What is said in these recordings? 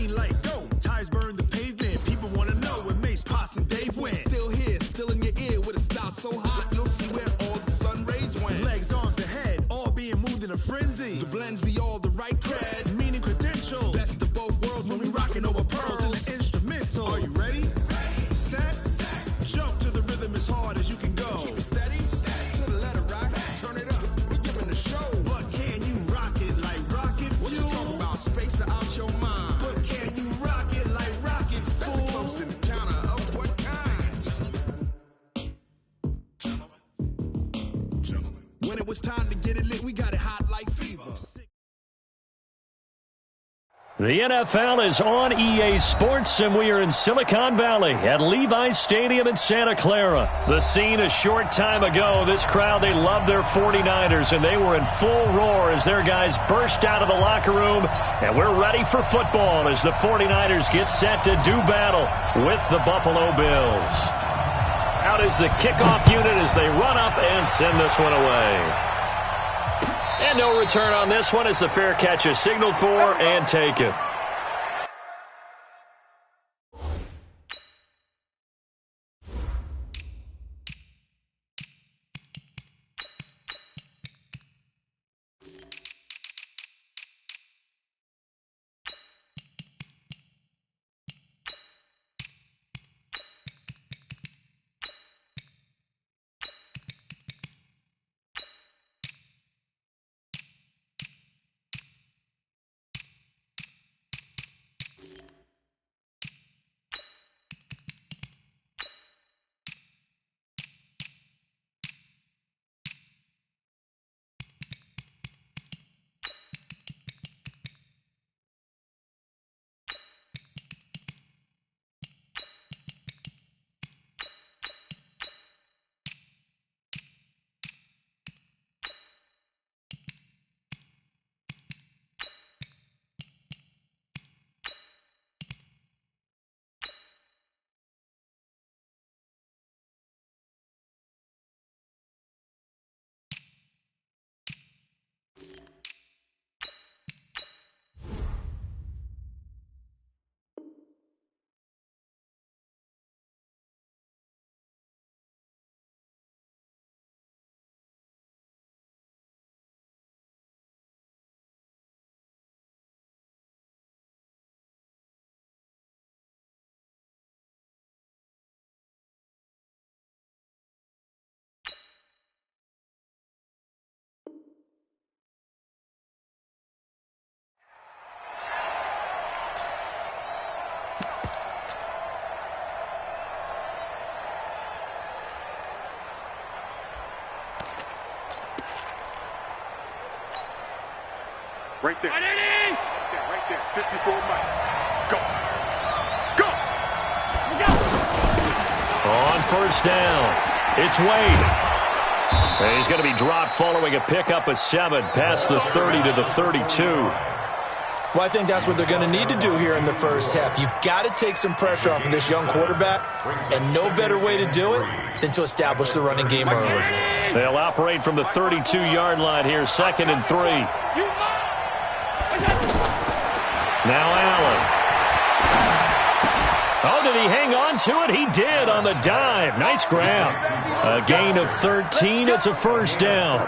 green light, go. Tires burn the pavement. People want to know when Mace, Potts, and Dave went. Still here, still in your ear with a style so hot, you'll see where all the sun rays went. Legs, arms, and head, all being moved in a frenzy. The blends be all the right cred. Meaning credentials. Best of both worlds When we rockin' over pearls in the instrumental. Are you ready? Set. Jump to the rhythm as hard as you can go. Keep it steady, to the letter rock. Turn it up, we giving the show. But can you rock it like rocket fuel? What you talking about? Space out your mind. But can you rock it like rockets, That's fool? a close encounter of what kind? Gentlemen. When it was time to get it lit, we got it hot like fever. The NFL is on EA Sports, and we are in Silicon Valley at Levi's Stadium in Santa Clara. The scene a short time ago, this crowd, they love their 49ers, and they were in full roar as their guys burst out of the locker room, and we're ready for football as the 49ers get set to do battle with the Buffalo Bills. Out is the kickoff unit as they run up and send this one away. And no return on this one as the fair catch is signaled for and taken. Right there. Right there. 54 Mike. Go. Go. On first down, it's Wade. And he's going to be dropped following a pickup of 7 past the 30 to the 32. Well, I think that's what they're going to need to do here in the first half. You've got to take some pressure off of this young quarterback, and no better way to do it than to establish the running game early. They'll operate from the 32-yard line here, 2nd and 3. Now Allen. Oh, did he hang on to it? He did on the dive. Nice grab. A gain of 13. It's a first down.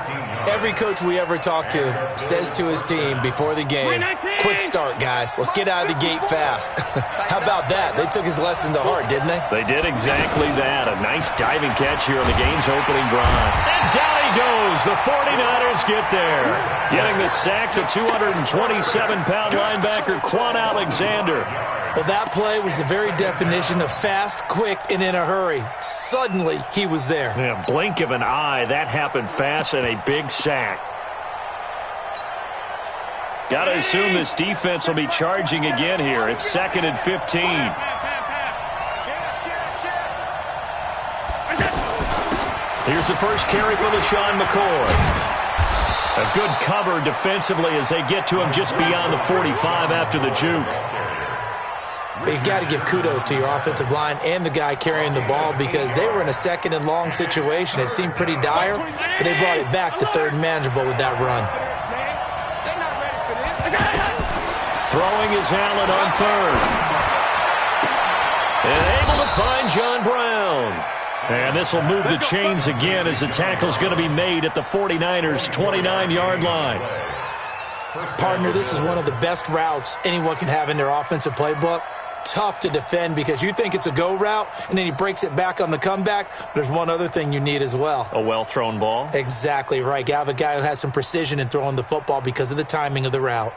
Every coach we ever talk to says to his team before the game, quick start, guys. Let's get out of the gate fast. How about that? They took his lesson to heart, didn't they? They did exactly that. A nice diving catch here on the game's opening drive. And down he goes. The 49ers get there. Getting the sack, the 227-pound linebacker, Quan Alexander. Well, that play was the very definition of fast, quick, and in a hurry. Suddenly, he was there. Yeah, blink of an eye. That happened fast and a big sack. Got to assume this defense will be charging again here. It's 2nd and 15. Here's the first carry for LaShawn McCoy. A good cover defensively as they get to him just beyond the 45 after the juke. You've got to give kudos to your offensive line and the guy carrying the ball because they were in a 2nd and long situation. It seemed pretty dire, but they brought it back to 3rd and manageable with that run. Throwing is Allen on third. And able to find John Brown. And this will move the chains again as the tackle's going to be made at the 49ers' 29-yard line. Partner, this is one of the best routes anyone can have in their offensive playbook. Tough to defend because you think it's a go route, and then he breaks it back on the comeback. But there's one other thing you need as well. A well-thrown ball? Exactly right. You have a guy who has some precision in throwing the football because of the timing of the route.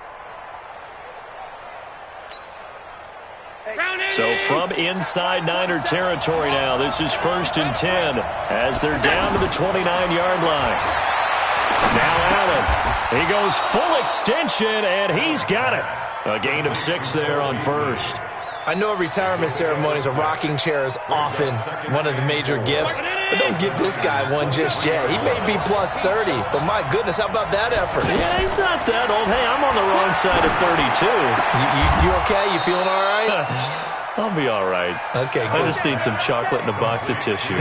So from inside Niner territory now, this is 1st and 10 as they're down to the 29-yard line. Now Allen. He goes full extension, and he's got it. A gain of 6 there on first. I know retirement ceremonies, a rocking chair is often one of the major gifts, but don't give this guy one just yet. He may be plus 30, but my goodness, how about that effort? Yeah, he's not that old. Hey, I'm on the wrong side of 32. You okay? You feeling all right? I'll be all right. Okay, good. I just need some chocolate and a box of tissue.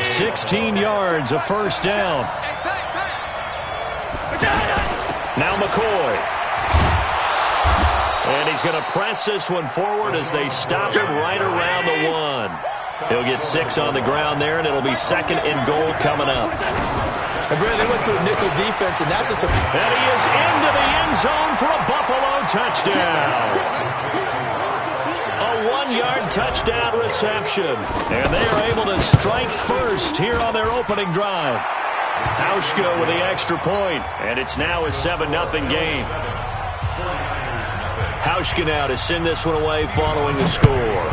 16 yards, a first down. Now McCoy. And he's going to press this one forward as they stop him right around the 1. He'll get 6 on the ground there, and it'll be 2nd and goal coming up. And Brandon, they went to a nickel defense, and that's a surprise. And he is into the end zone for a Buffalo touchdown. A 1-yard touchdown reception. And they are able to strike first here on their opening drive. Hauschka with the extra point, and it's now a 7-0 game. Hauschka now to send this one away following the score.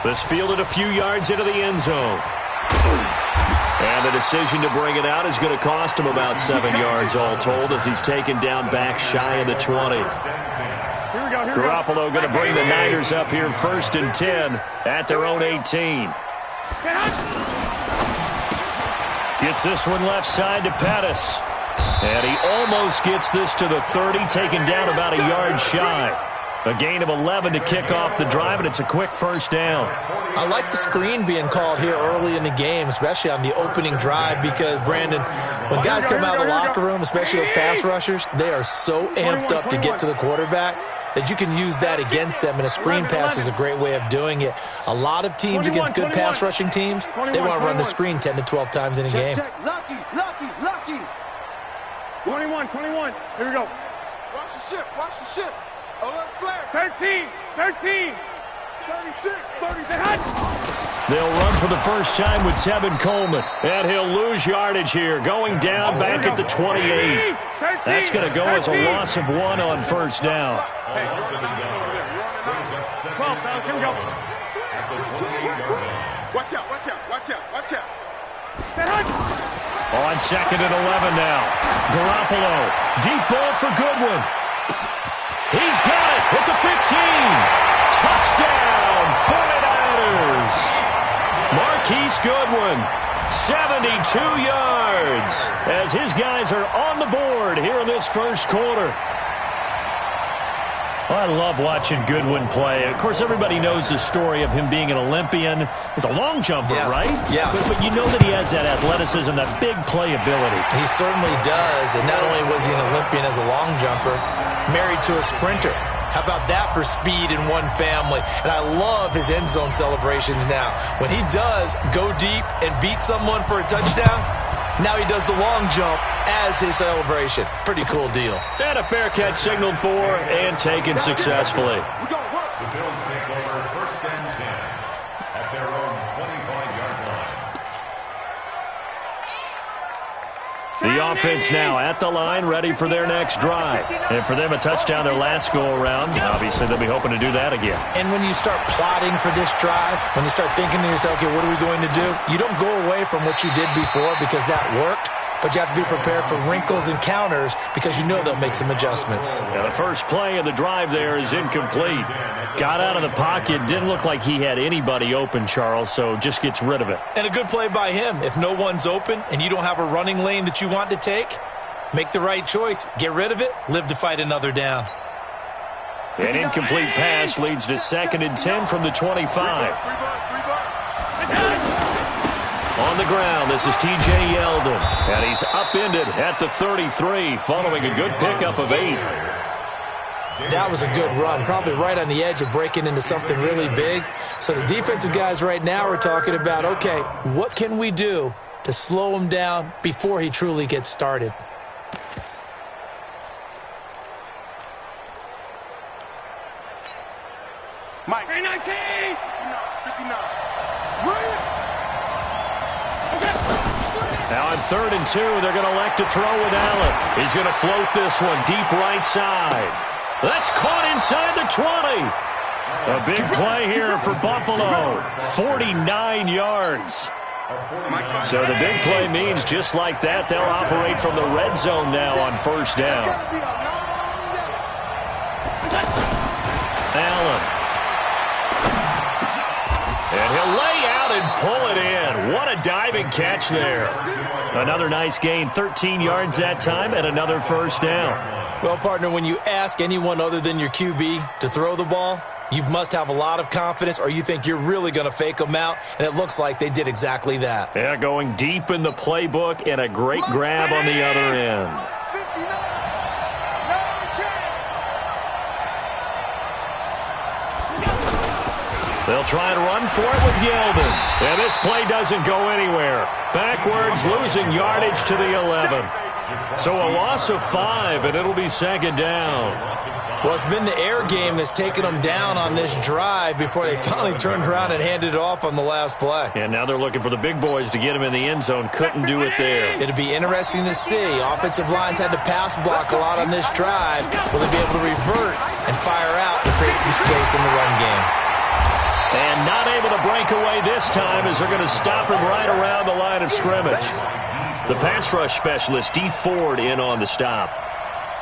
This fielded a few yards into the end zone. And the decision to bring it out is going to cost him about 7 yards all told as he's taken down back shy of the 20. Garoppolo going to bring the Niners up here 1st and 10 at their own 18. Gets this one left side to Pettis. And he almost gets this to the 30, taken down about a yard shy. A gain of 11 to kick off the drive, and it's a quick first down. I like the screen being called here early in the game, especially on the opening drive, because, Brandon, when guys come out of the locker room, especially those pass rushers, they are so amped up to get to the quarterback that you can use that against them, and a screen pass is a great way of doing it. A lot of teams against good pass rushing teams, they want to run the screen 10 to 12 times in a game. Lucky. 21. Here we go. Watch the ship. Alert flare. 13. 36. They'll run for the first time with Tevin Coleman. And he'll lose yardage here, going down back at the 28. That's going to go as a loss of 1 on first down. Watch out. On 2nd and 11 now. Garoppolo. Deep ball for Goodwin. He's got it at the 15. Touchdown, 49ers. Marquise Goodwin, 72 yards, as his guys are on the board here in this first quarter. I love watching Goodwin play. Of course, everybody knows the story of him being an Olympian. He's a long jumper, right? Yes. But you know that he has that athleticism, that big playability. He certainly does. And not only was he an Olympian as a long jumper, married to a sprinter. How about that for speed in one family? And I love his end zone celebrations now. When he does go deep and beat someone for a touchdown, now he does the long jump as his celebration. Pretty cool deal. And a fair catch signaled for and taken successfully. The Bills take over 1st and 10 at their own 25-yard line. The offense now at the line, ready for their next drive. And for them, a touchdown their last go-around. Obviously, they'll be hoping to do that again. And when you start plotting for this drive, when you start thinking to yourself, okay, what are we going to do? You don't go away from what you did before because that worked. But you have to be prepared for wrinkles and counters because you know they'll make some adjustments. Now, the first play of the drive there is incomplete. Got out of the pocket. Didn't look like he had anybody open, Charles, so just gets rid of it. And a good play by him. If no one's open and you don't have a running lane that you want to take, make the right choice. Get rid of it. Live to fight another down. An incomplete pass leads to 2nd and 10 from the 25. On the ground, this is T.J. Yeldon. And he's upended at the 33, following a good pickup of 8. That was a good run, probably right on the edge of breaking into something really big. So the defensive guys right now are talking about, okay, what can we do to slow him down before he truly gets started? Mike. 19. 59. Now on 3rd and 2, they're going to elect to throw with Allen. He's going to float this one deep right side. That's caught inside the 20. A big play here for Buffalo. 49 yards. So the big play means just like that, they'll operate from the red zone now on 1st down. Allen. And he'll lay out and pull it in. What a diving catch there. Another nice gain, 13 yards that time, and another 1st down. Well, partner, when you ask anyone other than your QB to throw the ball, you must have a lot of confidence, or you think you're really going to fake them out, and it looks like they did exactly that. Yeah, going deep in the playbook and a great grab on the other end. They'll try and run for it with Yeldon. And this play doesn't go anywhere. Backwards, losing yardage to the 11. So a loss of 5, and it'll be 2nd down. Well, it's been the air game that's taken them down on this drive before they finally turned around and handed it off on the last play. And now they're looking for the big boys to get him in the end zone. Couldn't do it there. It'll be interesting to see. Offensive lines had to pass block a lot on this drive. Will they be able to revert and fire out and create some space in the run game? And not able to break away this time as they're going to stop him right around the line of scrimmage. The pass rush specialist, D. Ford, in on the stop.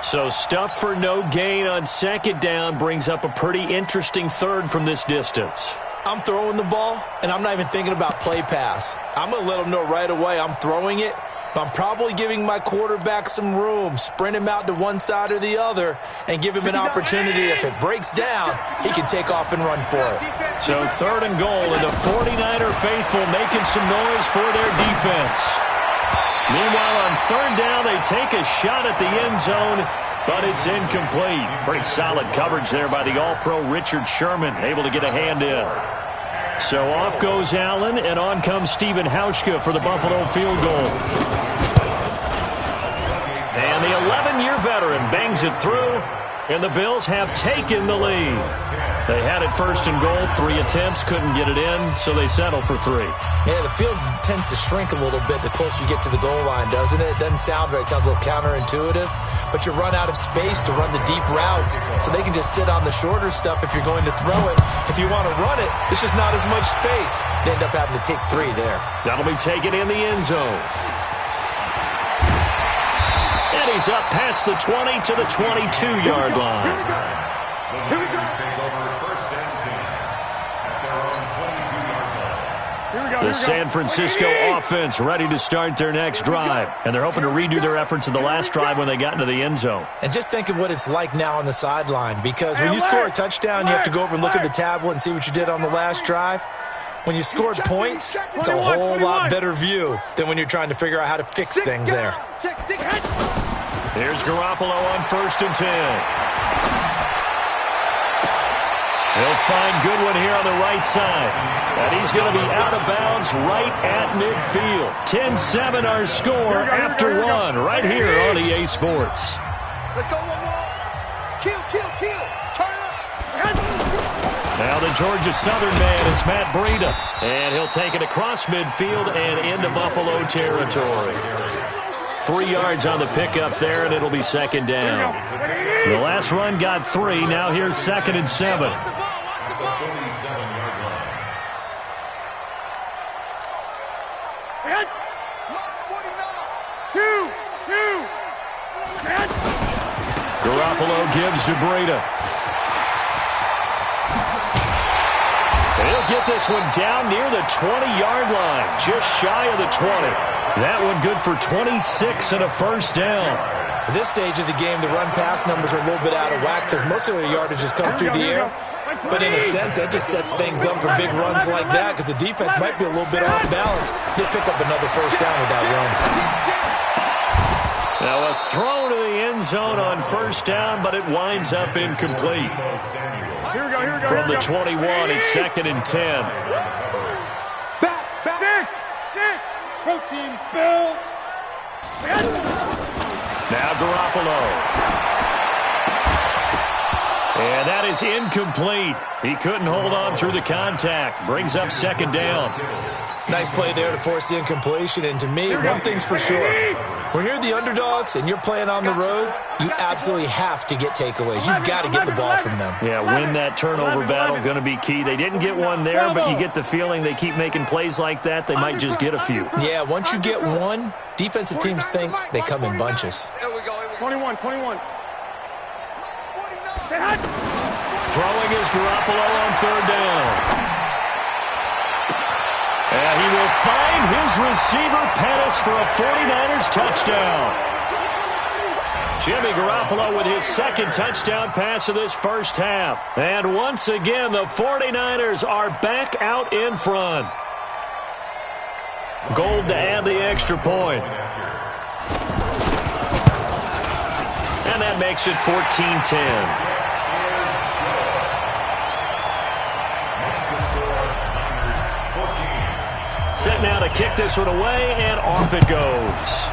So stuff for no gain on 2nd down brings up a pretty interesting 3rd from this distance. I'm throwing the ball, and I'm not even thinking about play pass. I'm going to let them know right away I'm throwing it, but I'm probably giving my quarterback some room, sprint him out to one side or the other, and give him an opportunity. If it breaks down, he can take off and run for it. So 3rd and goal, and the 49er faithful making some noise for their defense. Meanwhile, on 3rd down, they take a shot at the end zone, but it's incomplete. Pretty solid coverage there by the All-Pro Richard Sherman, able to get a hand in. So off goes Allen, and on comes Stephen Hauschka for the Buffalo field goal. And the 11-year veteran bangs it through, and the Bills have taken the lead. They had it 1st and goal, 3 attempts, couldn't get it in, so they settle for 3. Yeah, the field tends to shrink a little bit the closer you get to the goal line, doesn't it? It doesn't sound right. It sounds a little counterintuitive, but you run out of space to run the deep routes, so they can just sit on the shorter stuff if you're going to throw it. If you want to run it, there's just not as much space. You end up having to take 3 there. That'll be taken in the end zone. And he's up past the 20 to the 22-yard line. Here we go. Take over 1st and 10 at their own 22-yard line. The San Francisco offense ready to start their next drive. And they're hoping to redo their efforts in the last drive when they got into the end zone. And just think of what it's like now on the sideline, because when you score a touchdown, you have to go over and look at the tablet and see what you did on the last drive. When you scored points, it's a whole lot better view than when you're trying to figure out how to fix things there. Here's Garoppolo on 1st and 10. He'll find Goodwin here on the right side. And he's going to be out of bounds right at midfield. 10-7 our score after 1 right here on EA Sports. Let's go one more. Kill. Turn it up. Now the Georgia Southern man, it's Matt Breida. And he'll take it across midfield and into Buffalo territory. 3 yards on the pickup there, and it'll be 2nd down. The last run got 3. Now here's 2nd and 7. The 47-yard line. Garoppolo gives to Breida. He'll get this one down near the 20-yard line, just shy of the 20. That one good for 26 and a 1st down. At this stage of the game, the run-pass numbers are a little bit out of whack because most of the yardage has come through the air. But in a sense, that just sets things up for big runs like that because the defense might be a little bit off balance. They pick up another first down with that run. Now a throw to the end zone on first down, but it winds up incomplete. Here we go. From the 21, it's 2nd and 10. Back. Protein spill. Now Garoppolo. And that is incomplete. He couldn't hold on through the contact. Brings up 2nd down. Nice play there to force the incompletion. And to me, one thing's for sure. When you're the underdogs and you're playing on the road, you absolutely have to get takeaways. You've got to get the ball from them. Yeah, win that turnover battle, going to be key. They didn't get one there, but you get the feeling they keep making plays like that, they might just get a few. Yeah, once you get one, defensive teams think they come in bunches. 21. Throwing is Garoppolo on 3rd down. And he will find his receiver, Pettis, for a 49ers touchdown. Jimmy Garoppolo with his 2nd touchdown pass of this first half. And once again, the 49ers are back out in front. Gold to add the extra point. And that makes it 14-10. Set now to kick this one away, and off it goes.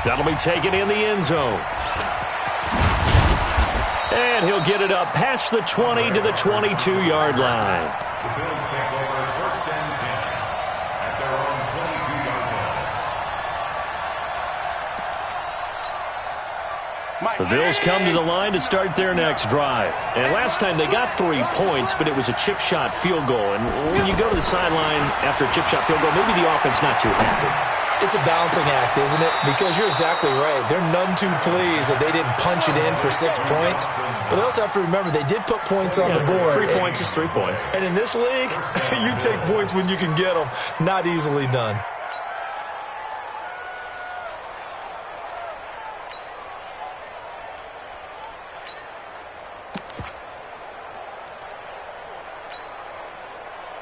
That'll be taken in the end zone. And he'll get it up past the 20 to the 22-yard line. The Bills take over 1st and 10 at their own 22-yard line. The Bills come to the line to start their next drive. And last time they got 3 points, but it was a chip shot field goal. And when you go to the sideline after a chip shot field goal, maybe the offense not too happy. It's a balancing act, isn't it? Because you're exactly right. They're none too pleased that they didn't punch it in for 6 points. But they also have to remember they did put points on the board. 3 points is 3 points. And in this league, you take points when you can get them. Not easily done.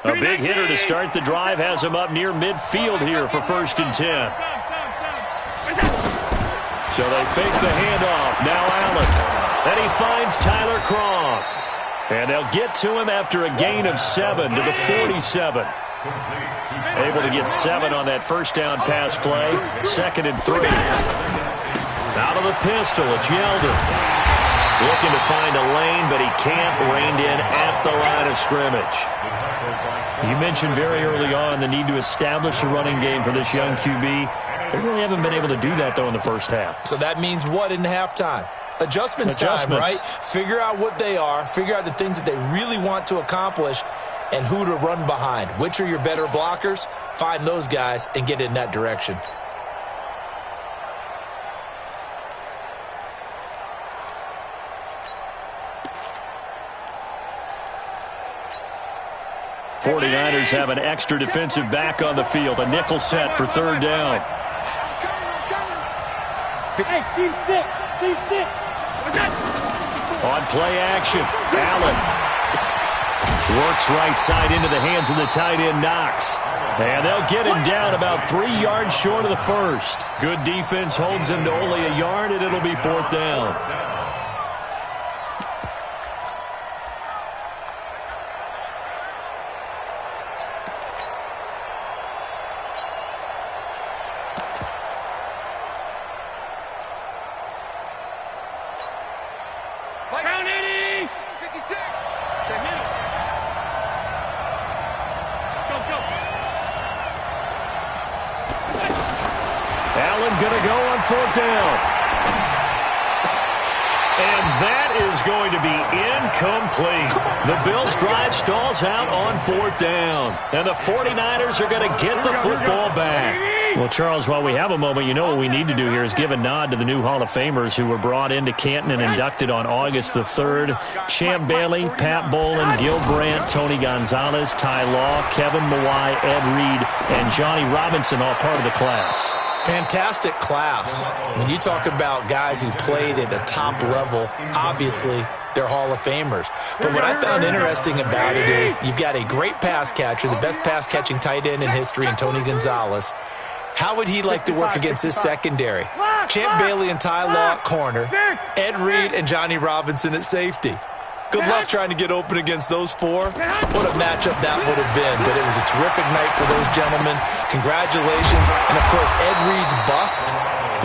A big hitter to start the drive has him up near midfield here for 1st and 10. So they fake the handoff. Now Allen. Then he finds Tyler Kroft. And they'll get to him after a gain of 7 to the 47. Able to get 7 on that first down pass play. 2nd and 3. Out of the pistol, it's Yeldon. Looking to find a lane, but he can't. Reined in at the line of scrimmage. You mentioned very early on the need to establish a running game for this young QB. They really haven't been able to do that, though, in the first half. So that means what in halftime? Adjustments time, right? Figure out what they are. Figure out the things that they really want to accomplish and who to run behind. Which are your better blockers? Find those guys and get in that direction. '49ers have an extra defensive back on the field. A nickel set for 3rd down. Hey, team 6. On play action, Allen works right side into the hands of the tight end, Knox. And they'll get him down about 3 yards short of the first. Good defense holds him to only a yard, and it'll be 4th down. Count 80. 56. Go. Allen going to go on 4th down. And that is going to be incomplete. The Bills' drive stalls out on 4th down. And the 49ers are going to get the football back. Well, Charles, while we have a moment, you know what we need to do here is give a nod to the new Hall of Famers who were brought into Canton and inducted on August the 3rd. Champ Bailey, Pat Bolin, Gil Brandt, Tony Gonzalez, Ty Law, Kevin Mawai, Ed Reed, and Johnny Robinson, all part of the class. Fantastic class. When you talk about guys who played at a top level, obviously they're Hall of Famers. But what I found interesting about it is you've got a great pass catcher, the best pass-catching tight end in history, in Tony Gonzalez. How would he like to work against his secondary? Champ Bailey and Ty Law at corner, Ed Reed and Johnny Robinson at safety. Good luck trying to get open against those four. What a matchup that would have been. But it was a terrific night for those gentlemen. Congratulations. And, of course, Ed Reed's bust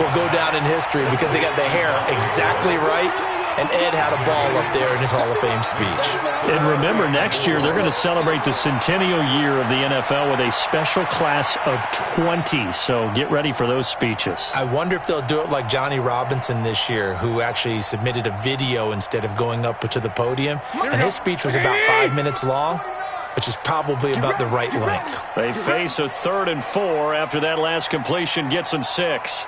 will go down in history because they got the hair exactly right. And Ed had a ball up there in his Hall of Fame speech. And remember, next year they're going to celebrate the centennial year of the NFL with a special class of 20. So get ready for those speeches. I wonder if they'll do it like Johnny Robinson this year, who actually submitted a video instead of going up to the podium. And his speech was about 5 minutes long, which is probably about the right length. They face a 3rd and 4 after that last completion gets them 6.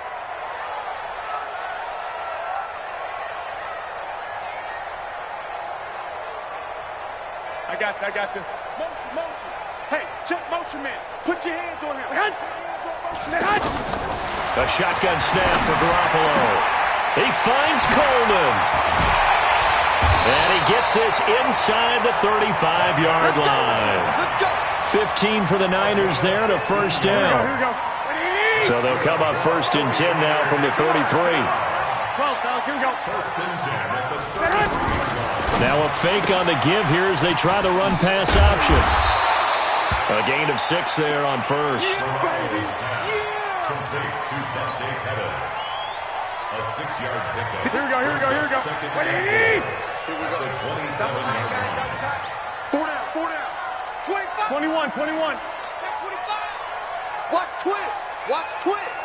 I got this. Motion. Hey, check motion, man. Put your hands on him. A shotgun snap for Garoppolo. He finds Coleman. And he gets this inside the 35-yard line. 15 for the Niners there to first down. So they'll come up 1st and 10 now from the 33. 12, fellas, here we go. 1st and 10 at the 30. Now a fake on the give here as they try the run-pass option. A gain of 6 there on 1st. Complete to Dante Pettis. A 6-yard pickup. Here we go. Here we go. Here we go. The 27-yard line. 4 down. 25. 21. Check 25. Watch twins.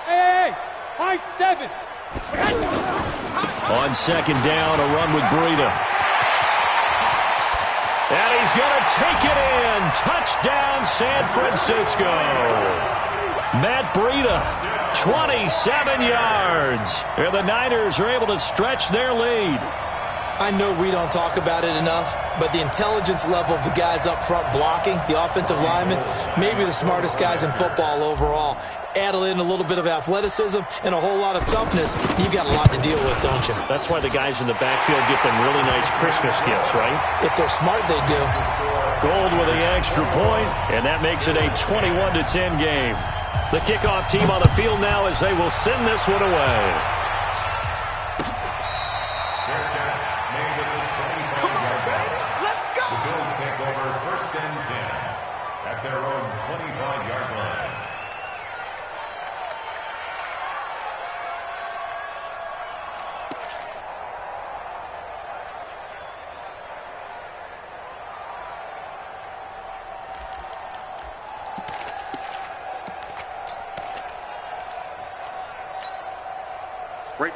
Hey. High 7. On 2nd down, a run with Breida. And he's going to take it in. Touchdown, San Francisco. Matt Breida, 27 yards. And the Niners are able to stretch their lead. I know we don't talk about it enough, but the intelligence level of the guys up front blocking, the offensive linemen, maybe the smartest guys in football overall. Add in a little bit of athleticism and a whole lot of toughness, you've got a lot to deal with, don't you? That's why the guys in the backfield get them really nice Christmas gifts, right? If they're smart, they do. Gold with the extra point, and that makes it a 21-10 game. The kickoff team on the field now as they will send this one away. Fair catch made at the 25-yard line. Let's go. The Bills take over 1st and 10 at their own 25-yard line.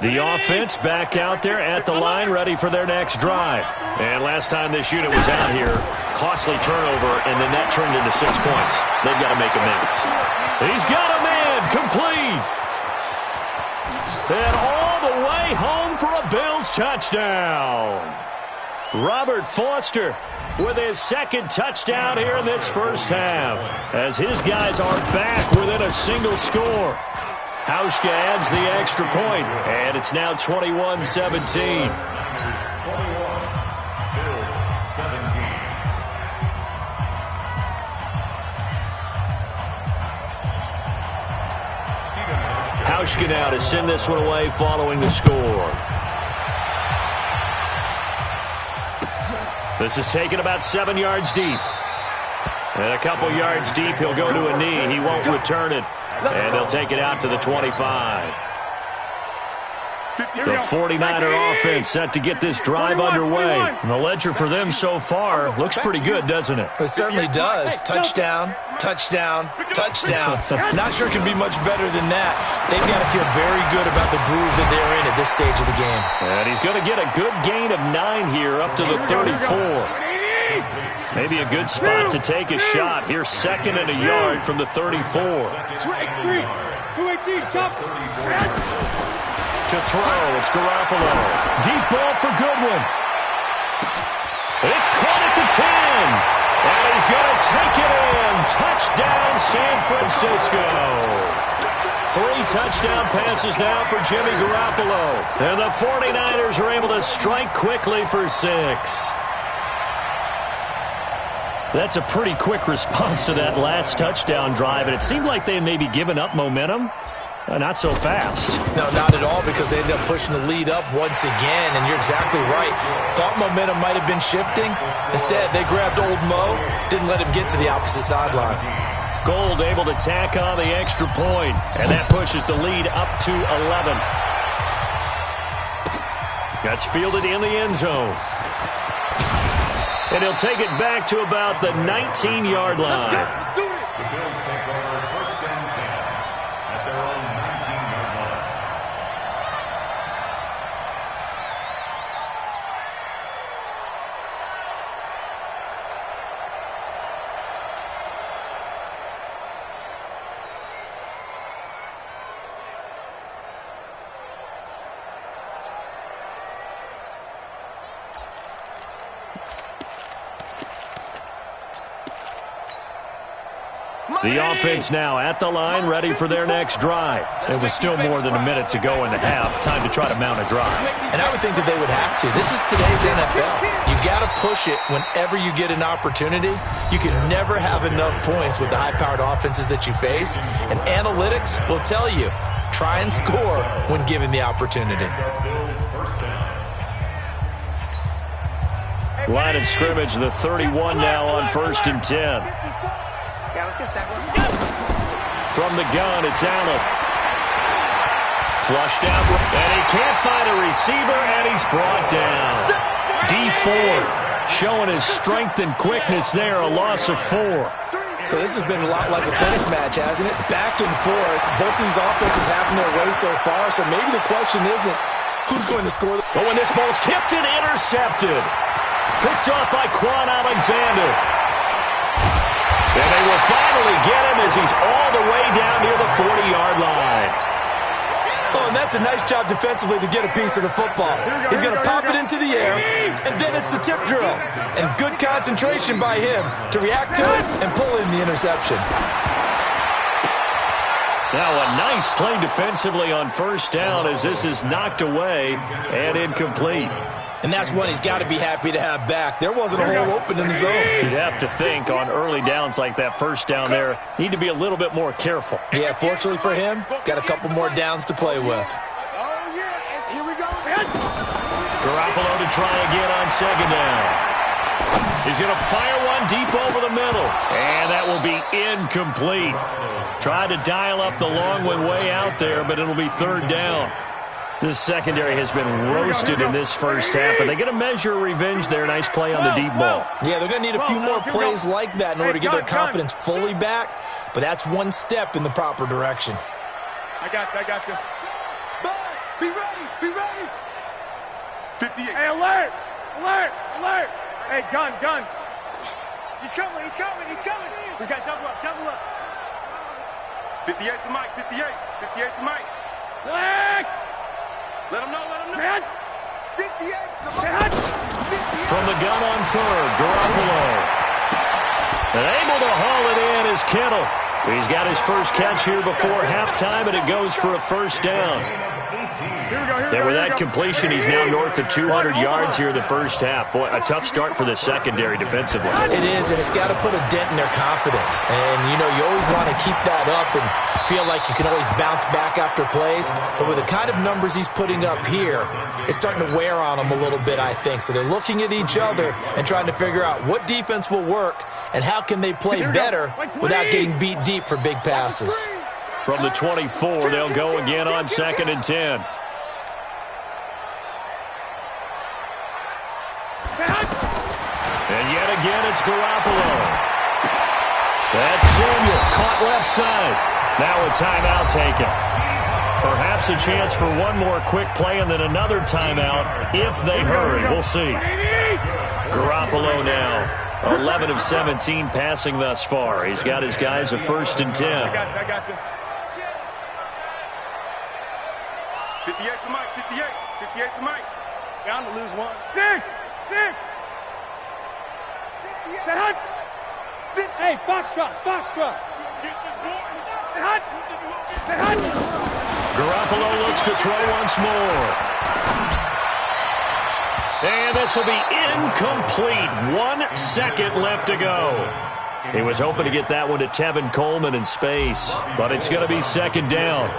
The offense back out there at the line, ready for their next drive. And last time this unit was out here, costly turnover, and then that turned into 6 points. They've got to make amends. He's got a man, complete. And all the way home for a Bills touchdown. Robert Foster with his 2nd touchdown here in this first half, as his guys are back within a single score. Hauschka adds the extra point, and it's now 21-17. 21, Bills 17. Hauschka now to send this one away following the score. This is taken about 7 yards deep. And a couple yards deep, he'll go to a knee. He won't return it. And they'll take it out to the 25. The 49er offense set to get this drive underway. And the ledger for them so far looks pretty good, doesn't it? It certainly does. Touchdown, touchdown, touchdown. Not sure it can be much better than that. They've got to feel very good about the groove that they're in at this stage of the game. And he's going to get a good gain of 9 here up to the 34. Maybe a good spot to take a shot. Here's 2nd and a yard from the 34. 218, jump. To throw, it's Garoppolo. Deep ball for Goodwin. It's caught at the 10. And he's going to take it in. touchdown, San Francisco. 3 touchdown passes now for Jimmy Garoppolo. And the 49ers are able to strike quickly for 6. That's a pretty quick response to that last touchdown drive, and it seemed like they had maybe given up momentum. Not so fast. No, not at all, because they ended up pushing the lead up once again, and you're exactly right. Thought momentum might have been shifting. Instead, they grabbed old Mo, didn't let him get to the opposite sideline. Gold able to tack on the extra point, and that pushes the lead up to 11. That's fielded in the end zone. And he'll take it back to about the 19-yard line. The Bills take over first and 10 at their own 19-yard line. The offense now at the line, ready for their next drive. It was still more than a minute to go in the half. Time to try to mount a drive. And I would think that they would have to. This is today's NFL. You got to push it whenever you get an opportunity. You can never have enough points with the high-powered offenses that you face. And analytics will tell you, try and score when given the opportunity. Line of scrimmage, the 31 now on 1st and 10. Yeah, let's get second. From the gun, it's Allen. Flushed out, and he can't find a receiver, and he's brought down. D4 showing his strength and quickness there, a loss of 4. So this has been a lot like a tennis match, hasn't it? Back and forth. Both these offenses having their way so far, so maybe the question isn't who's going to score. But when this ball's tipped and intercepted, picked off by Quan Alexander. And they will finally get him as he's all the way down near the 40-yard line. Oh, and that's a nice job defensively to get a piece of the football. He's going to pop it into the air, and then it's the tip drill. And good concentration by him to react to it and pull in the interception. Now a nice play defensively on 1st down as this is knocked away and incomplete. And that's one he's got to be happy to have back. There wasn't a hole open in the zone. You'd have to think on early downs like that 1st down there, need to be a little bit more careful. Yeah, fortunately for him, got a couple more downs to play with. Oh, yeah, and here we go. Garoppolo to try again on 2nd down. He's going to fire one deep over the middle. And that will be incomplete. Tried to dial up the long one way out there, but it'll be 3rd down. This secondary has been roasted in this 1st half, but they get a measure of revenge there. Nice play on the deep ball. Yeah, they're going to need a few more plays like that in order to get their confidence fully back, but that's one step in the proper direction. I got you. Be ready, be ready. 58. Hey, alert! Hey, gun. He's coming. We got double up. 58 to Mike, 58 to Mike. Black! Let him know. Man! 58 to Mike. From the gun on 3rd, Garoppolo. And able to haul it in is Kittle. He's got his first catch here before halftime, and it goes for a 1st down. And with that completion, he's now north of 200 yards here in the 1st half. Boy, a tough start for the secondary defensively. It is, and it's got to put a dent in their confidence. And, you know, you always want to keep that up and feel like you can always bounce back after plays. But with the kind of numbers he's putting up here, it's starting to wear on them a little bit, I think. So they're looking at each other and trying to figure out what defense will work and how can they play better without getting beat deep for big passes. From the 24, they'll go again on 2nd and 10. And yet again, it's Garoppolo. That's Samuel, caught left side. Now a timeout taken. Perhaps a chance for one more quick play and then another timeout if they hurry. We'll see. Garoppolo now, 11 of 17 passing thus far. He's got his guys a 1st and 10. I got you. 58 to Mike, 58 to Mike. Down to lose one. 6. Set hunt. Hey, foxtrot. Garoppolo looks to throw once more. And this will be incomplete. 1 second left to go. He was hoping to get that one to Tevin Coleman in space, but it's going to be second down.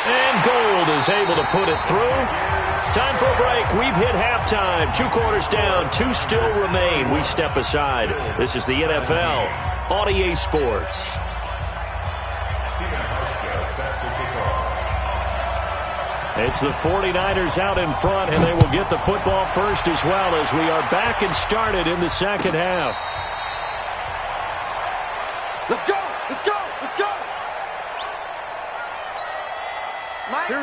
And Gold is able to put it through. Time for a break. We've hit halftime. 2 quarters down. 2 still remain. We step aside. This is the NFL on EA Sports. It's the 49ers out in front, and they will get the football first as well as we are back and started in the second half. Let's go! Let's go! Let's go!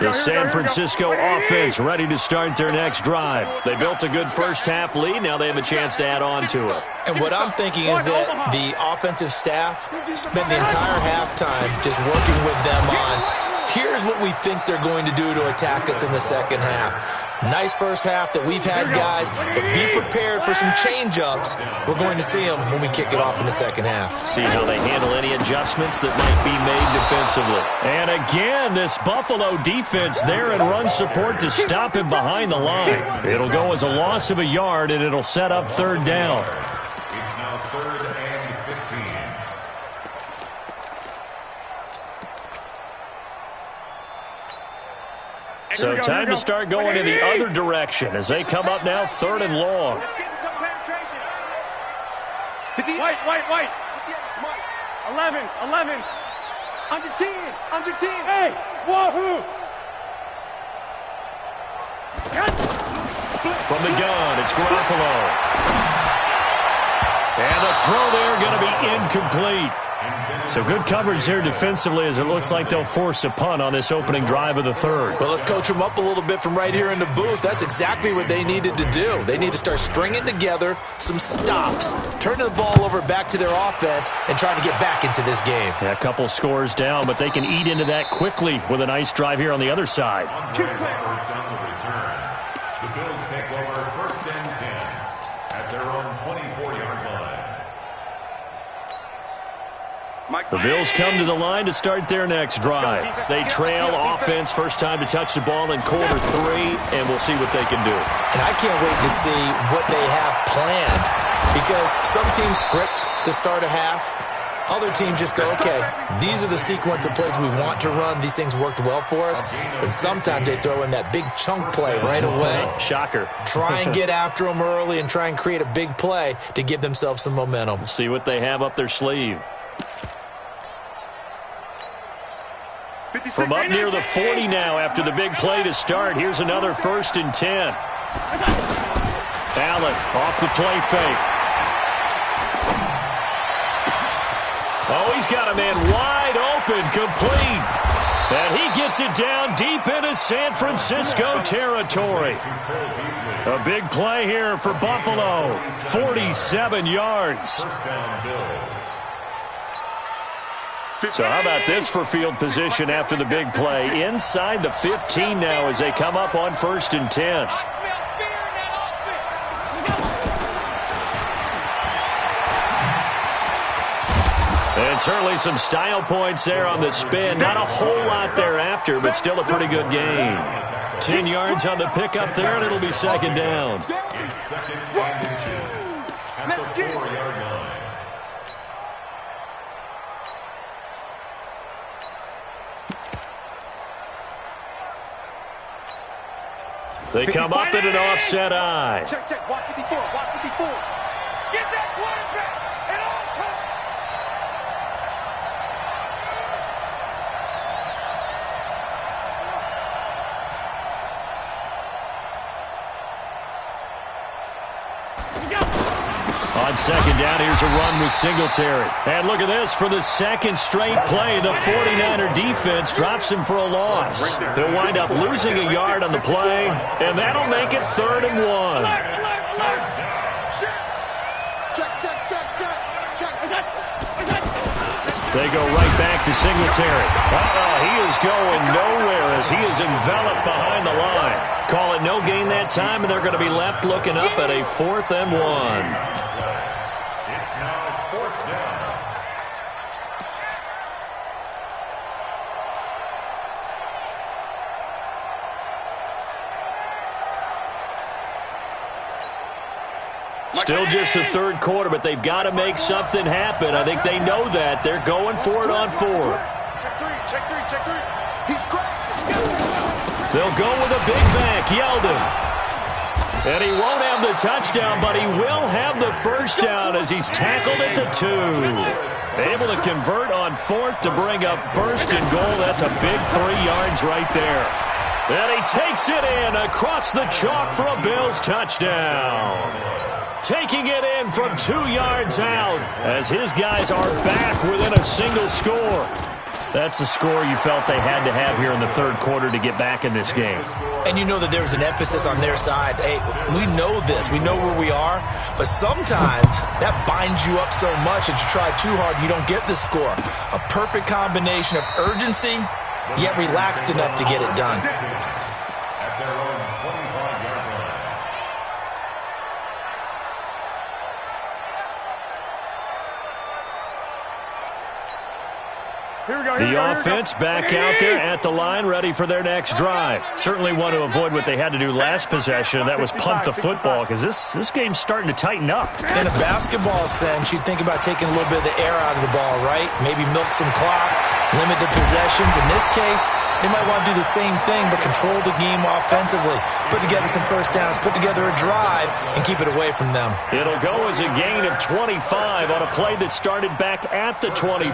The San Francisco offense ready to start their next drive. They built a good first half lead. Now they have a chance to add on to it. And what I'm thinking is that the offensive staff spent the entire halftime just working with them on, here's what we think they're going to do to attack us in the second half. Nice first half that we've had, guys, but be prepared for some change-ups. We're going to see them when we kick it off in the second half. See how they handle any adjustments that might be made defensively. And again, this Buffalo defense there in run support to stop him behind the line. It'll go as a loss of a yard, and it'll set up third down. It's now 3rd and 15. So time to start going in the other direction as they come up now 3rd and long. Let's get some penetration. White. 11. Under 10. Hey, wahoo. From the gun, it's Garoppolo. And the throw there going to be incomplete. So good coverage there defensively as it looks like they'll force a punt on this opening drive of the third. Well, let's coach them up a little bit from right here in the booth. That's exactly what they needed to do. They need to start stringing together some stops, turning the ball over back to their offense, and trying to get back into this game. Yeah, a couple scores down, but they can eat into that quickly with a nice drive here on the other side. The Bills take over 1st and 10 at their own 24-yard line. The Bills come to the line to start their next drive. They trail offense, first time to touch the ball in quarter 3, and we'll see what they can do. And I can't wait to see what they have planned, because some teams script to start a half. Other teams just go, okay, these are the sequence of plays we want to run. These things worked well for us. And sometimes they throw in that big chunk play right away. Shocker. Try and get after them early and try and create a big play to give themselves some momentum. See what they have up their sleeve. From up near the 40 now after the big play to start. Here's another 1st and 10. Allen off the play fake. Oh, he's got a man wide open, complete. And he gets it down deep into San Francisco territory. A big play here for Buffalo. 47 yards. First down, Bills. So how about this for field position after the big play? Inside the 15 now as they come up on 1st and 10. And certainly some style points there on the spin. Not a whole lot thereafter, but still a pretty good game. 10 yards on the pickup there, and it'll be second down. It's 2nd and inches at the 4-yard line. They come up in an offset eye. Check. Watch 54. Watch 54. Get that quarterback and all come. On second down, here's a run with Singletary. And look at this. For the second straight play, the 49er defense drops him for a loss. He'll wind up losing a yard on the play, and that'll make it 3rd and 1. Check. They go right back to Singletary. He is going nowhere as he is enveloped behind the line. Call it no gain that time, and they're going to be left looking up at a 4th and 1. It's now 4th down. Still just the 3rd quarter, but they've got to make something happen. I think they know that. They're going for it on 4th. Check three. He's cracked. They'll go with a big back, Yeldon. And he won't have the touchdown, but he will have the first down as he's tackled at the 2. Able to convert on 4th to bring up 1st and goal. That's a big 3 yards right there. And he takes it in across the chalk for a Bills touchdown. Taking it in from 2 yards out as his guys are back within a single score. That's a score you felt they had to have here in the 3rd quarter to get back in this game. And you know that there was an emphasis on their side. Hey, we know this. We know where we are. But sometimes that binds you up so much that you try too hard, you don't get the score. A perfect combination of urgency, yet relaxed enough to get it done. At their own 25-yard line. The offense back out there at the line, ready for their next drive. Certainly want to avoid what they had to do last possession. That was punt the football, because this game's starting to tighten up. In a basketball sense, you think about taking a little bit of the air out of the ball, right? Maybe milk some clock, limit the possessions. In this case, they might want to do the same thing, but control the game offensively. Put together some first downs, put together a drive, and keep it away from them. It'll go as a gain of 25 on a play that started back at the 25.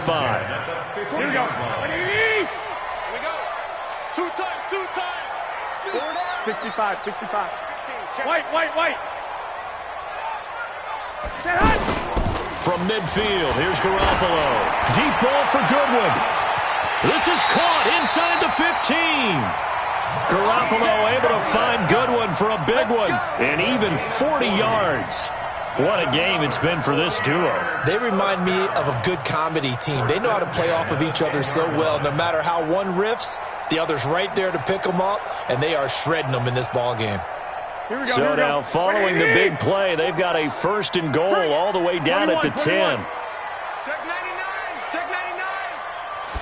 Here we go. Here we go. Two times. 65. White. From midfield, here's Garoppolo. Deep ball for Goodwin. This is caught inside the 15. Garoppolo able to find Goodwin for a big one. And even 40 yards. What a game it's been for this duo. They remind me of a good comedy team. They know how to play off of each other so well. No matter how one riffs, the other's right there to pick them up, and they are shredding them in this ball game. So now following the big play, they've got a 1st and goal all the way down at the 10. Check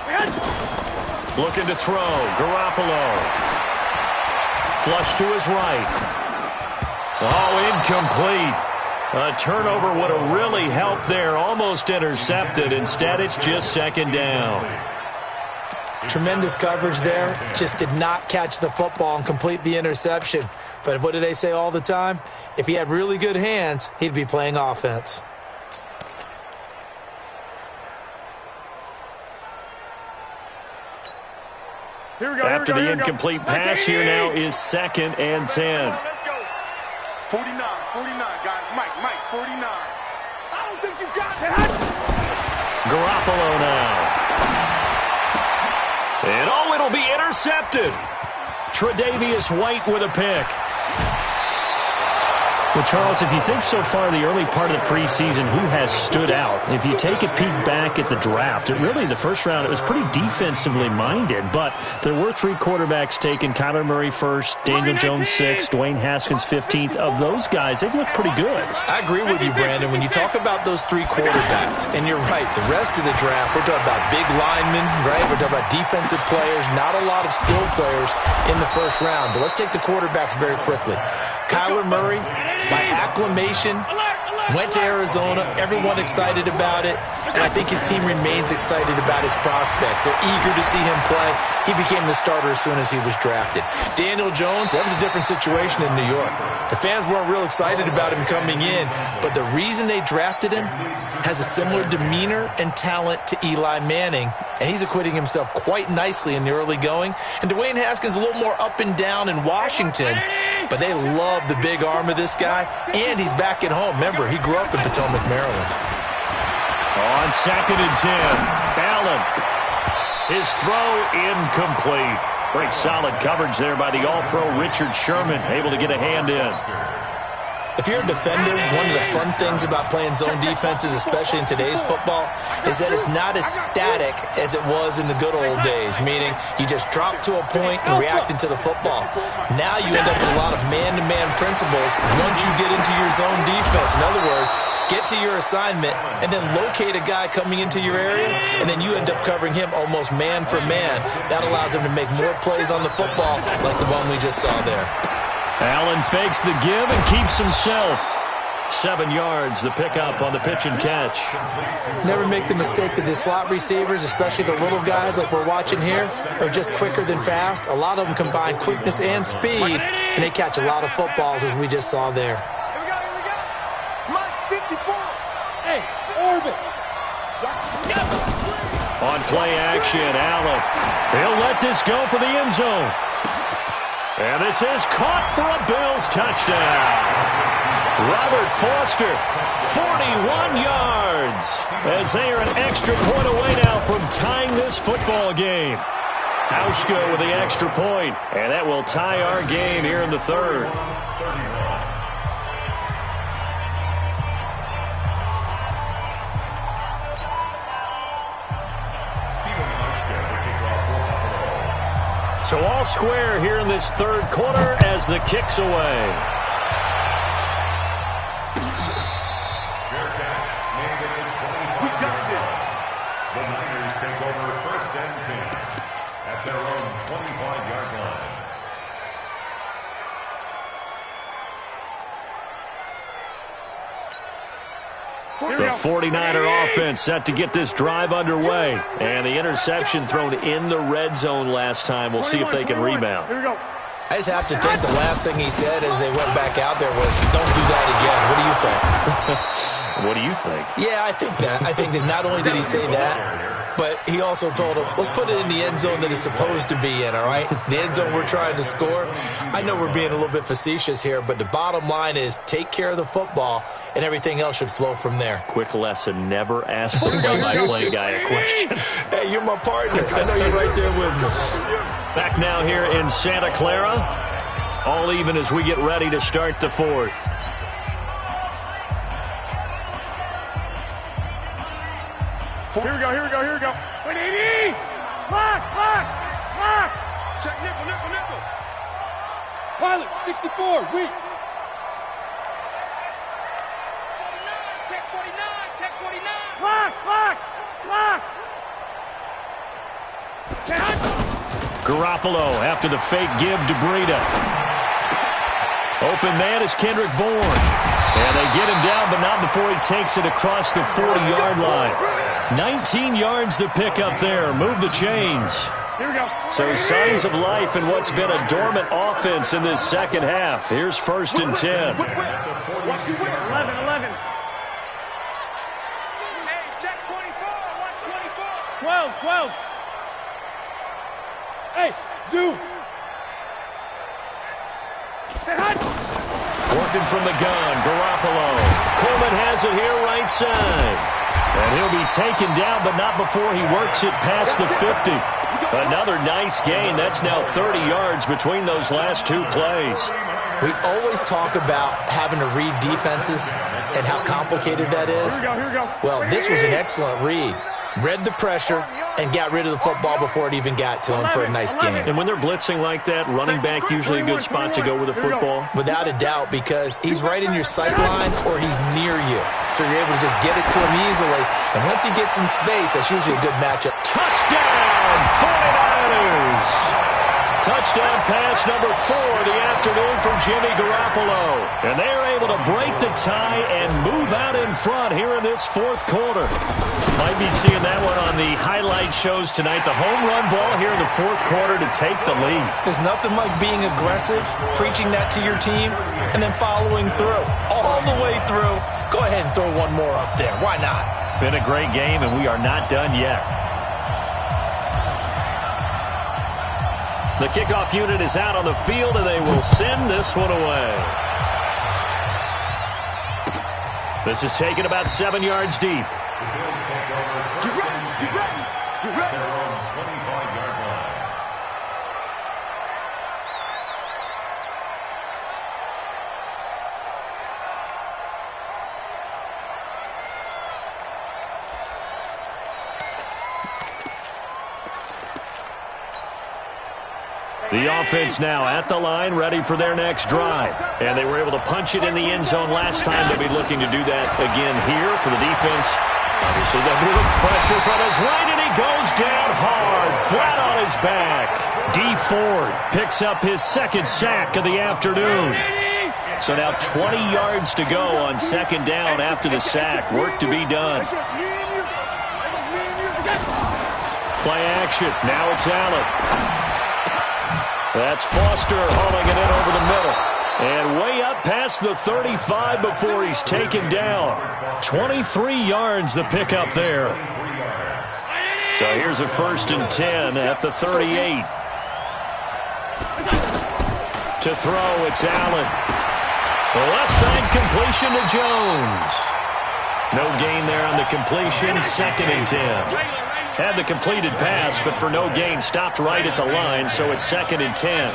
99. Looking to throw. Garoppolo. Flush to his right. Oh, incomplete. A turnover would have really helped there. Almost intercepted. Instead, it's just 2nd down. Tremendous coverage there. Just did not catch the football and complete the interception. But what do they say all the time? If he had really good hands, he'd be playing offense. After the incomplete pass, here now is 2nd and 10. 49, guys. Mike, 49. I don't think you got it. Garoppolo now. And it'll be intercepted. Tre'Davious White with a pick. Well, Charles, if you think so far the early part of the preseason, who has stood out? If you take a peek back at the draft, the first round, it was pretty defensively minded, but there were 3 quarterbacks taken. Kyler Murray first, Daniel Jones 6th, Dwayne Haskins 15th. Of those guys, they've looked pretty good. I agree with you, Brandon. When you talk about those 3 quarterbacks, and you're right, the rest of the draft, we're talking about big linemen, right? We're talking about defensive players, not a lot of skilled players in the first round. But let's take the quarterbacks very quickly. Kyler Murray, by acclamation, went to Arizona. Everyone excited about it. And I think his team remains excited about his prospects. They're eager to see him play. He became the starter as soon as he was drafted. Daniel Jones, that was a different situation in New York. The fans weren't real excited about him coming in, but the reason they drafted him has a similar demeanor and talent to Eli Manning, and he's acquitting himself quite nicely in the early going. And Dwayne Haskins a little more up and down in Washington, but they love the big arm of this guy, and he's back at home. Remember, he grew up in Potomac, Maryland. On 2nd and 10, Allen. His throw incomplete. Great solid coverage there by the All-Pro Richard Sherman, able to get a hand in. If you're a defender, one of the fun things about playing zone defenses, especially in today's football, is that it's not as static as it was in the good old days, meaning you just drop to a point and reacted to the football. Now you end up with a lot of man-to-man principles once you get into your zone defense. In other words, get to your assignment and then locate a guy coming into your area, and then you end up covering him almost man for man. That allows him to make more plays on the football like the one we just saw there. Allen fakes the give and keeps himself. 7 yards, the pickup on the pitch and catch. Never make the mistake that the slot receivers, especially the little guys like we're watching here, are just quicker than fast. A lot of them combine quickness and speed, and they catch a lot of footballs, as we just saw there. Here we go. Mike 54. Hey, orbit. On play action, Allen. He'll let this go for the end zone. And this is caught for a Bills touchdown. Robert Foster, 41 yards, as they are an extra point away now from tying this football game. Hauschka with the extra point, and that will tie our game here in the third. So all square here in this third quarter as the kick's away. We got this. The Niners take over 1st and 10 at their own 25-yard line. The 49er offense set to get this drive underway. And the interception thrown in the red zone last time. We'll see if they can rebound. Here we go. I just have to think the last thing he said as they went back out there was, don't do that again. What do you think? What do you think? Yeah, I think that. I think that not only did he say that, but he also told him, let's put it in the end zone that it's supposed to be in, all right? The end zone we're trying to score. I know we're being a little bit facetious here, but the bottom line is take care of the football, and everything else should flow from there. Quick lesson, never ask the play-by-play guy a question. Hey, you're my partner. I know you're right there with me. Back now here in Santa Clara. All even as we get ready to start the fourth. Here we go. 180. Lock. Check nickel. Pilot, 64, weak. Check 49. Lock. Garoppolo after the fake give to Breida. Open man is Kendrick Bourne. And they get him down, but not before he takes it across the 40-yard line. 19 yards the pick up there. Move the chains. Here we go. So signs of life in what's been a dormant offense in this second half. Here's 1st and 10. Watch you win. 11. Hey, check 24. Watch 24. 12. Hey, zoom. Hey, hot. Working from the gun, Garoppolo. Coleman has it here right side. And he'll be taken down, but not before he works it past the 50. Another nice gain. That's now 30 yards between those last two plays. We always talk about having to read defenses and how complicated that is. Here we go. Well, this was an excellent read. Read the pressure and got rid of the football before it even got to him for a nice game. And when they're blitzing like that, running back usually a good spot to go with the football? Without a doubt, because he's right in your sight line or he's near you. So you're able to just get it to him easily. And once he gets in space, that's usually a good matchup. Touchdown, 49ers! Touchdown pass number 4 of the afternoon from Jimmy Garoppolo. And they're able to break the tie and move out in front here in this fourth quarter. Might be seeing that one on the highlight shows tonight. The home run ball here in the fourth quarter to take the lead. There's nothing like being aggressive, preaching that to your team, and then following through. All the way through. Go ahead and throw one more up there. Why not? Been a great game, and we are not done yet. The kickoff unit is out on the field, and they will send this one away. This is taken about 7 yards deep. Get ready. Their own 25-yard line. The offense now at the line, ready for their next drive. And they were able to punch it in the end zone last time. They'll be looking to do that again here for the defense. Obviously, they'll be with pressure from his right, and he goes down hard, flat on his back. D. Ford picks up his second sack of the afternoon. So now 20 yards to go on second down after the sack. Work to be done. Play action. Now it's Allen. That's Foster hauling it in over the middle. And way up past the 35 before he's taken down. 23 yards the pickup there. So here's a 1st and 10 at the 38. To throw, it's Allen. The left side completion to Jones. No gain there on the completion. 2nd and 10. Had the completed pass, but for no gain, stopped right at the line, so it's 2nd and 10.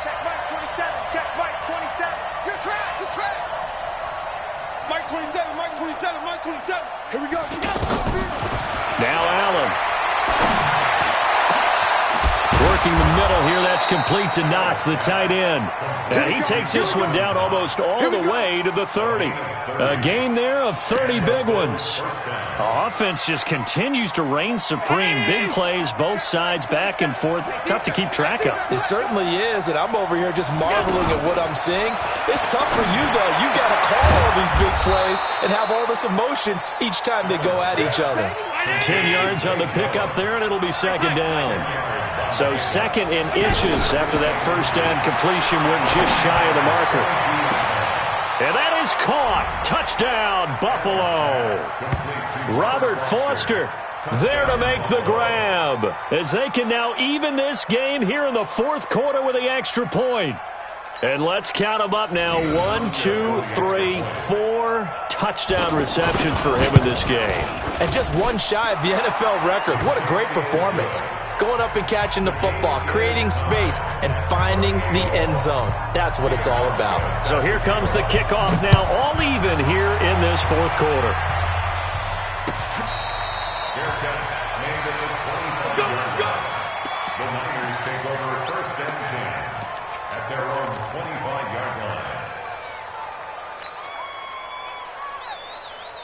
Check Mike 27, check Mike 27. Good track. Mike 27, Mike 27, Mike 27. Here we go. Now Allen. Working the middle here, that's complete to Knox, the tight end. And he takes this one down almost all the way to the 30. A gain there of 30 big ones. Offense just continues to reign supreme. Big plays, both sides, back and forth. Tough to keep track of. It certainly is, and I'm over here just marveling at what I'm seeing. It's tough for you, though. You got to call all these big plays and have all this emotion each time they go at each other. 10 yards on the pickup there, and it'll be 2nd down. So 2nd in inches after that 1st down completion. Went just shy of the marker. And that is caught. Touchdown, Buffalo. Robert Foster there to make the grab, as they can now even this game here in the 4th quarter with the extra point. And let's count them up now. 1, 2, 3, 4 touchdown receptions for him in this game. And just one shy of the NFL record. What a great performance. Going up and catching the football, creating space, and finding the end zone. That's what it's all about. So here comes the kickoff now, all even here in this 4th quarter. The Niners take over 1st and 10 at their own 25-yard line.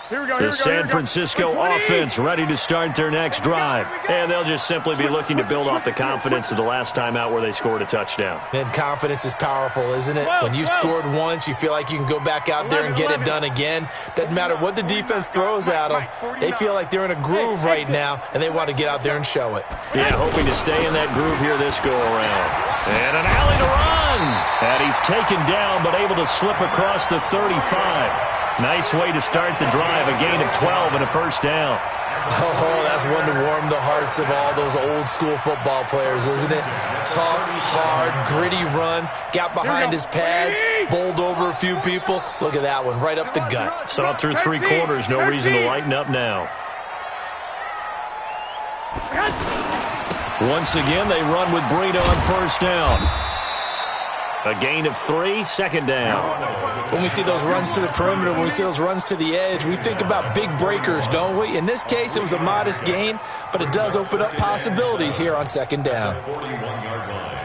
The San Francisco offense ready to start their next drive. And they'll just simply be looking to build off the confidence of the last time out where they scored a touchdown. And confidence is powerful, isn't it? When you've scored once, you feel like you can go back out there and get it done again. Doesn't matter what the defense throws at them. They feel like they're in a groove right now, and they want to get out there and show it. Yeah, hoping to stay in that groove here this go-around. And an alley to run. And he's taken down, but able to slip across the 35. Nice way to start the drive, a gain of 12 and a 1st down. Oh, that's one to warm the hearts of all those old-school football players, isn't it? Tough, hard, gritty run, got behind his pads, bowled over a few people. Look at that one, right up the gut. Saw it through 3 quarters, no reason to lighten up now. Once again, they run with Breida on 1st down. A gain of 3, 2nd down. When we see those runs to the perimeter, when we see those runs to the edge, we think about big breakers, don't we? In this case, it was a modest gain, but it does open up possibilities here on 2nd down. 41-yard line.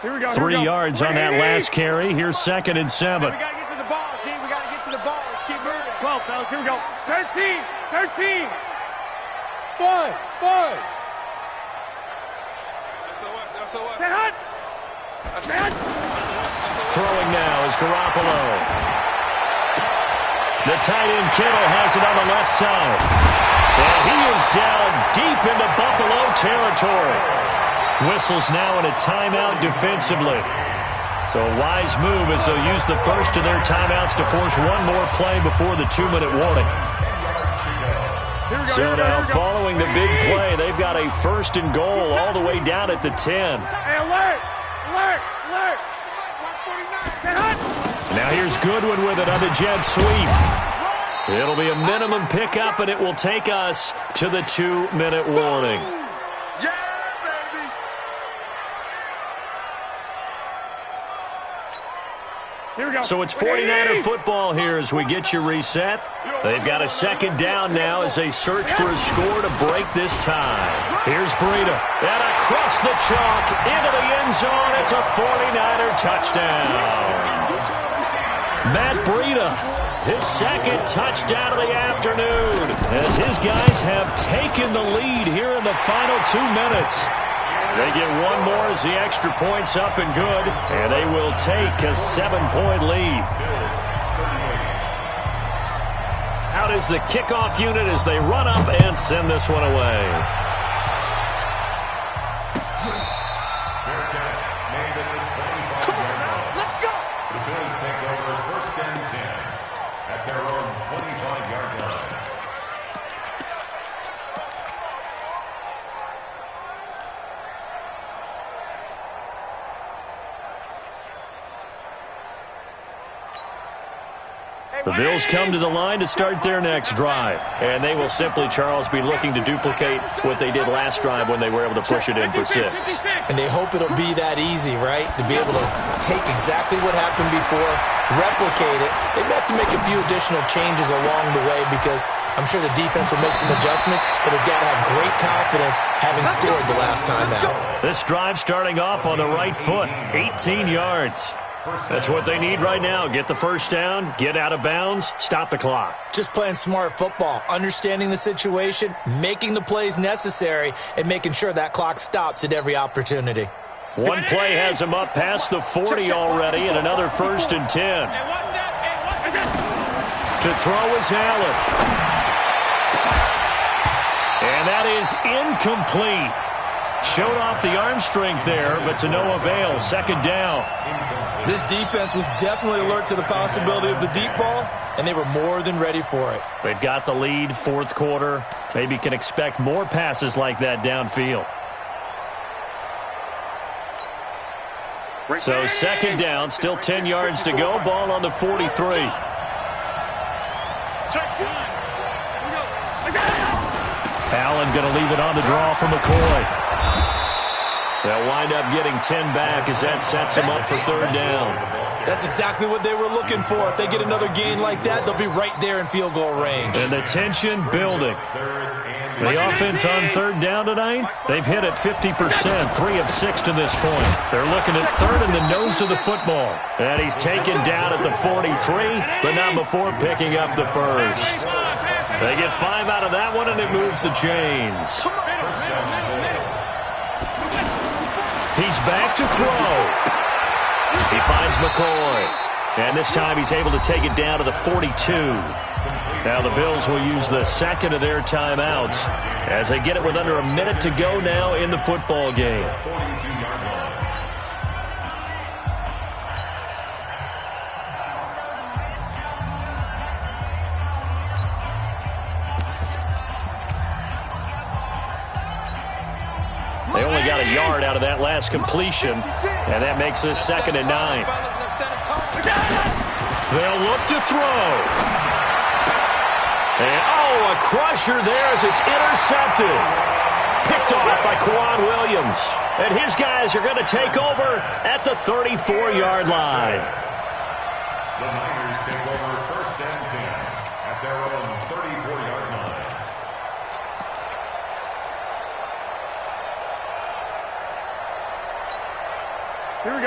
Here we go. 3 yards on that last carry. Here's 2nd and 7. We got to get to the ball, team. We got to get to the ball. Let's keep moving. 12, fellas. Here we go. 13. 13. 5. Stay hot. Stay hot. Throwing now is Garoppolo. The tight end Kittle has it on the left side. And he is down deep into Buffalo territory. Whistles now in a timeout defensively. So a wise move as they'll use the first of their timeouts to force one more play before the 2-minute warning. So now following the big play, they've got a 1st and goal all the way down at the 10. Hey, alert. Alert. Alert. Stay hot. Now here's Goodwin with it on the jet sweep. It'll be a minimum pickup, and it will take us to the 2-minute warning. So it's 49er football here as we get you reset. They've got a second down now as they search for a score to break this tie. Here's Breida. And across the chalk into the end zone. It's a 49er touchdown. Matt Breida, his second touchdown of the afternoon as his guys have taken the lead here in the final 2 minutes. They get one more as the extra point's up and good, and they will take a 7-point lead. Out is the kickoff unit as they run up and send this one away. Come on now, let's go. The Bills take over first and 10 at their own 25-yard line. The Bills come to the line to start their next drive. And they will simply, Charles, be looking to duplicate what they did last drive when they were able to push it in for 6. And they hope it'll be that easy, right? To be able to take exactly what happened before, replicate it. They may have to make a few additional changes along the way because I'm sure the defense will make some adjustments, but they've got to have great confidence having scored the last time out. This drive starting off on the right foot, 18 yards. That's what they need right now. Get the first down, get out of bounds, stop the clock. Just playing smart football, understanding the situation, making the plays necessary, and making sure that clock stops at every opportunity. One play has him up past the 40 already, and another first and 10. To throw is Allen. And that is incomplete. Showed off the arm strength there, but to no avail. Second down. This defense was definitely alert to the possibility of the deep ball, and they were more than ready for it. They've got the lead, fourth quarter. Maybe can expect more passes like that downfield. So second down, still 10 yards to go. Ball on the 43. Allen going to leave it on the draw for McCoy. They'll wind up getting 10 back as that sets them up for third down. That's exactly what they were looking for. If they get another gain like that, they'll be right there in field goal range. And the tension building. The offense on third down tonight, they've hit it 50%, 3 of 6 to this point. They're looking at third in the nose of the football. And he's taken down at the 43, but not before picking up the first. They get 5 out of that one, and it moves the chains. He's back to throw. He finds McCoy. And this time he's able to take it down to the 42. Now the Bills will use the second of their timeouts as they get it with under a minute to go now in the football game. They only got a yard out of that last completion, and that makes this 2nd and 9. They'll look to throw. And, a crusher there as it's intercepted. Picked off by Kwan Williams. And his guys are going to take over at the 34-yard line. The Niners take over first and 10 at their own 34-yard line.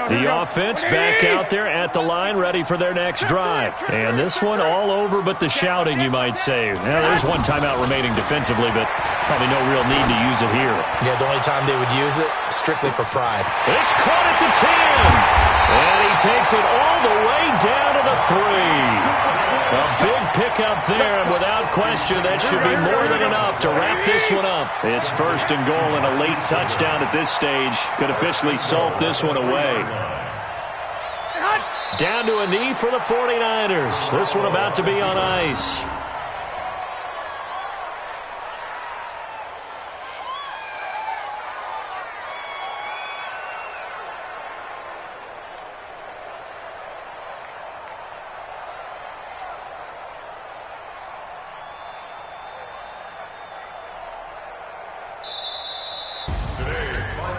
The offense back out there at the line, ready for their next drive. And this one all over but the shouting, you might say. Now, there's one timeout remaining defensively, but probably no real need to use it here. Yeah, the only time they would use it, strictly for pride. It's caught at the 10. And he takes it all the way down to the 3. A big pickup there, and without question, that should be more than enough to wrap this one up. It's first and goal and a late touchdown at this stage. Could officially salt this one away. Down to a knee for the 49ers. This one about to be on ice.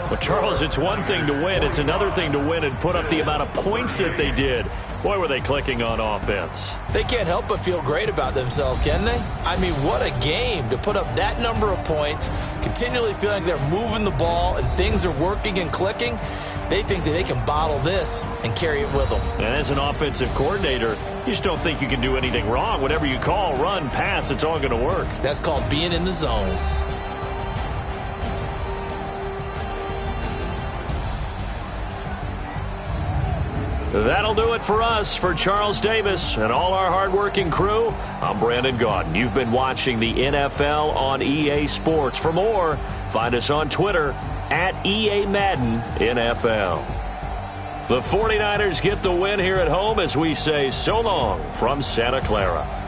Well, Charles, it's one thing to win. It's another thing to win and put up the amount of points that they did. Boy, were they clicking on offense. They can't help but feel great about themselves, can they? I mean, what a game to put up that number of points, continually feeling like they're moving the ball and things are working and clicking. They think that they can bottle this and carry it with them. And as an offensive coordinator, you just don't think you can do anything wrong. Whatever you call, run, pass, it's all going to work. That's called being in the zone. That'll do it for us. For Charles Davis and all our hardworking crew, I'm Brandon Gaudin. You've been watching the NFL on EA Sports. For more, find us on Twitter at EA Madden NFL. The 49ers get the win here at home as we say so long from Santa Clara.